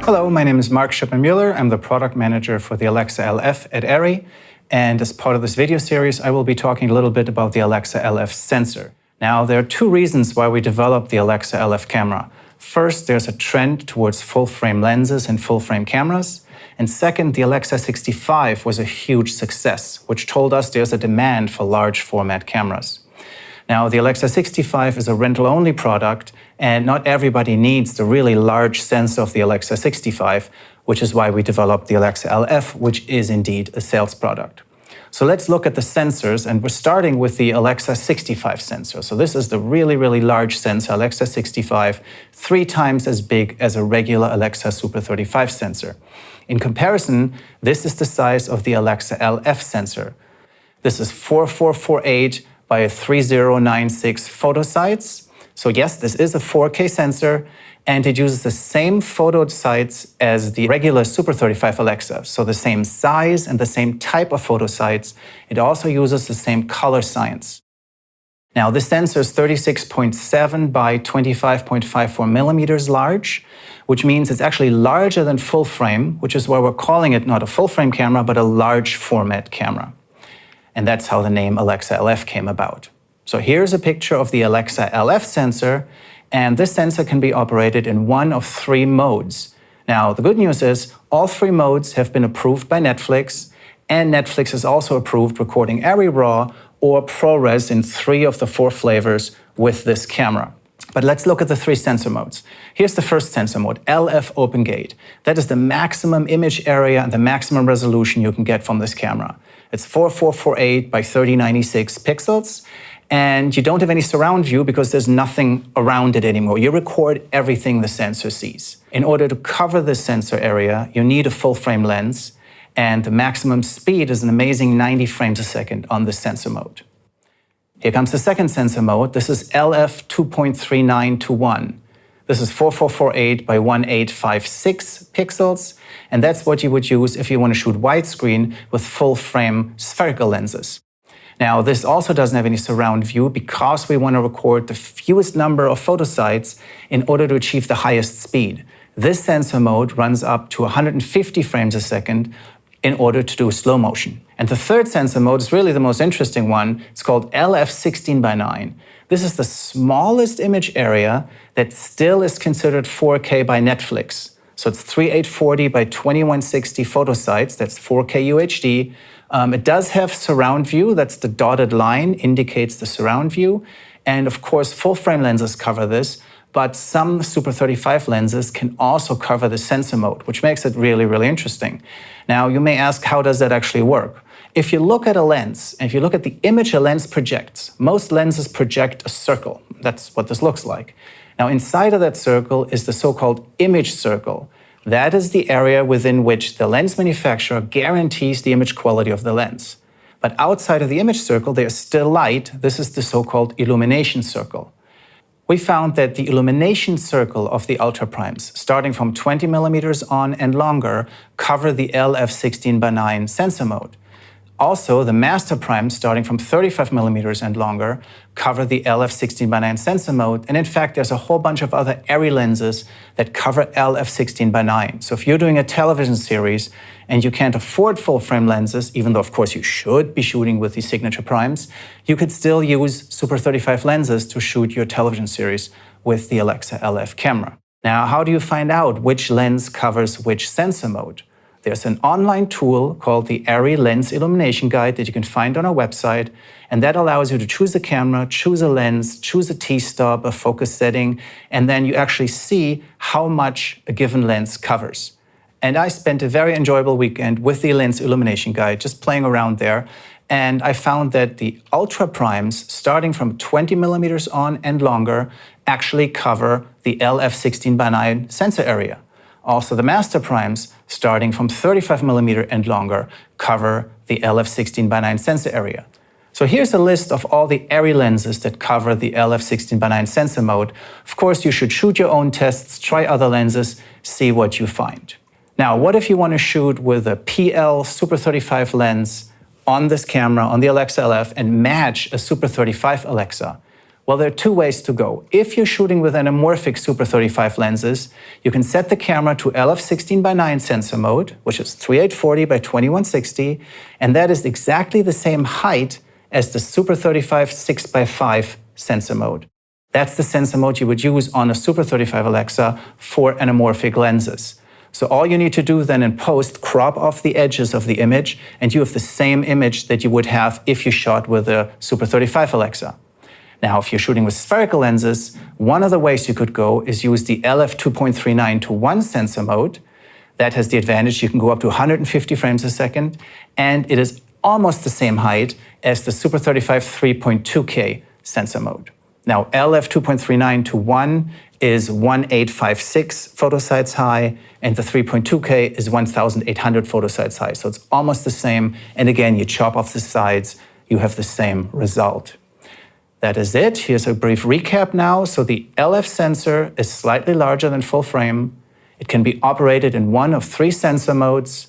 Hello, my name is Mark Schipper-Mueller. I'm the product manager for the Alexa LF at ARRI. And as part of this video series, I will be talking a little bit about the Alexa LF sensor. Now, there are two reasons why we developed the Alexa LF camera. First, there's a trend towards full-frame lenses and full-frame cameras. And second, the Alexa 65 was a huge success, which told us there's a demand for large format cameras. Now, the Alexa 65 is a rental-only product, and not everybody needs the really large sensor of the Alexa 65, which is why we developed the Alexa LF, which is indeed a sales product. So let's look at the sensors, and we're starting with the Alexa 65 sensor. So this is the really large sensor, Alexa 65, 3 times as big as a regular Alexa Super 35 sensor. In comparison, this is the size of the Alexa LF sensor. This is 4448 by 3096 photo sites. So yes, this is a 4K sensor, and it uses the same photo sites as the regular Super 35 Alexa. So the same size and the same type of photo sites. It also uses the same color science. Now, this sensor is 36.7 by 25.54 millimeters large, which means it's actually larger than full frame, which is why we're calling it not a full frame camera, but a large format camera. And that's how the name Alexa LF came about. So here's a picture of the Alexa LF sensor, and this sensor can be operated in one of 3 modes. Now, the good news is all 3 modes have been approved by Netflix, and Netflix has also approved recording ARRIRAW or ProRes in 3 of the 4 flavors with this camera. But let's look at the 3 sensor modes. Here's the first sensor mode, LF Open Gate. That is the maximum image area and the maximum resolution you can get from this camera. It's 4448 by 3096 pixels, and you don't have any surround view because there's nothing around it anymore. You record everything the sensor sees. In order to cover this sensor area, you need a full-frame lens, and the maximum speed is an amazing 90 frames a second on this sensor mode. Here comes the second sensor mode. This is LF 2.39:1. This is 4448 by 1856 pixels, and that's what you would use if you want to shoot widescreen with full-frame spherical lenses. Now, this also doesn't have any surround view because we want to record the fewest number of photo sites in order to achieve the highest speed. This sensor mode runs up to 150 frames a second in order to do slow motion. And the third sensor mode is really the most interesting one. It's called LF 16:9. This is the smallest image area that still is considered 4K by Netflix. So it's 3840 by 2160 photo sites. That's 4K UHD. It does have surround view. That's the dotted line, indicates the surround view. And of course, full-frame lenses cover this, but some Super 35 lenses can also cover the sensor mode, which makes it really interesting. Now, you may ask, how does that actually work? If you look at a lens, and if you look at the image a lens projects, most lenses project a circle. That's what this looks like. Now, inside of that circle is the so-called image circle. That is the area within which the lens manufacturer guarantees the image quality of the lens. But outside of the image circle, there is still light. This is the so-called illumination circle. We found that the illumination circle of the ultra primes, starting from 20 millimeters on and longer, cover the LF 16:9 sensor mode. Also, the master primes, starting from 35 millimeters and longer, cover the LF 16:9 sensor mode. And in fact, there's a whole bunch of other ARRI lenses that cover LF 16:9. So if you're doing a television series and you can't afford full-frame lenses, even though of course you should be shooting with the signature primes, you could still use Super 35 lenses to shoot your television series with the Alexa LF camera. Now, how do you find out which lens covers which sensor mode? There's an online tool called the ARRI Lens Illumination Guide that you can find on our website, and that allows you to choose a camera, choose a lens, choose a t-stop, a focus setting, and then you actually see how much a given lens covers. And I spent a very enjoyable weekend with the Lens Illumination Guide, just playing around there, and I found that the ultra primes, starting from 20 millimeters on and longer, actually cover the LF 16:9 sensor area. Also, the master primes, starting from 35 millimeter and longer, cover the LF 16:9 sensor area. So here's a list of all the ARRI lenses that cover the LF 16:9 sensor mode. Of course, you should shoot your own tests, try other lenses, see what you find. Now, what if you want to shoot with a PL Super 35 lens on this camera, on the Alexa LF, and match a Super 35 Alexa? Well, there are two ways to go. If you're shooting with anamorphic Super 35 lenses, you can set the camera to LF16:9 sensor mode, which is 3840 by 2160, and that is exactly the same height as the Super 35 6:5 sensor mode. That's the sensor mode you would use on a Super 35 Alexa for anamorphic lenses. So all you need to do then in post, crop off the edges of the image, and you have the same image that you would have if you shot with a Super 35 Alexa. Now, if you're shooting with spherical lenses, one of the ways you could go is use the LF2.39:1 sensor mode. That has the advantage you can go up to 150 frames a second, and it is almost the same height as the Super 35 3.2K sensor mode. Now, LF2.39:1 is 1856 photosites high, and the 3.2K is 1800 photosites high. So it's almost the same. And again, you chop off the sides, you have the same result. That is it. Here's a brief recap now. So the LF sensor is slightly larger than full frame. It can be operated in one of three sensor modes.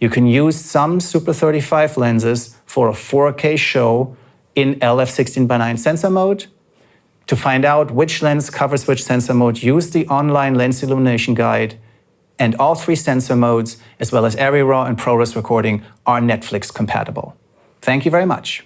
You can use some Super 35 lenses for a 4K show in LF16:9 sensor mode. To find out which lens covers which sensor mode, use the online lens illumination guide. And all three sensor modes, as well as ARRIRAW and ProRes recording, are Netflix compatible. Thank you very much.